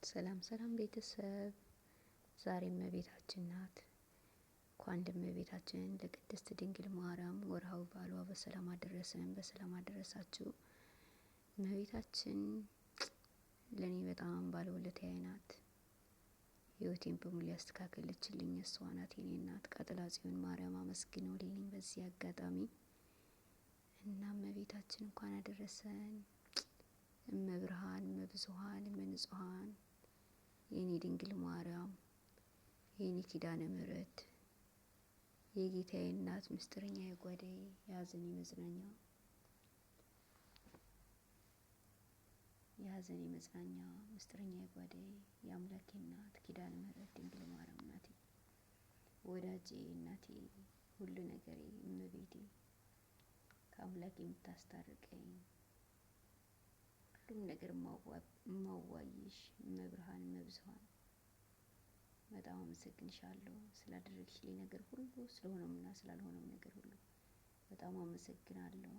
ሰላም ሰላም ቤተሰብ፣ ዛሬ እመቤታችን ናት። እንኳን ለእመቤታችን ለቅድስት ድንግል ማርያም ወርሃዊ በዓሏ በሰላም አደረሰን፣ በሰላም አደረሳችሁ። እመቤታችን ለእኔ በጣም ባለውለታዬ ናት። ሕይወቴን በሙሉ ያስተካከለችልኝ እሷ ናት። የኔ እናት ቃጥላ ጽዮን ማርያም አመስግነውልኝ በዚህ አጋጣሚ እና እመቤታችን እንኳን አደረሰን። እመብርሃን እመብዙኃን እመንጹሐን የኔ ድንግል ማርያም የኔ ኪዳነ ምሕረት የጌታዬ እናት ምስጢረኛ የጓዳዬ የሐዘኔ መጽናኛ ምስጢረኛ የጓዳዬ የአምላኬ እናት ኪዳነ ምሕረት ድንግል ማርያም ናት። ወዳጄ እናቴ ሁሉ ነገሬ እመቤቴ ከአምላኬ የምታስታርቀኝ ሁሉም ነገር ማዋይሽ እመብርሃን እመብዙኃን በጣም አመሰግንሻለሁ ስላደረግሽልኝ ነገር ሁሉ፣ ስለሆነውና ስላልሆነው ነገር ሁሉ በጣም አመሰግናለሁ።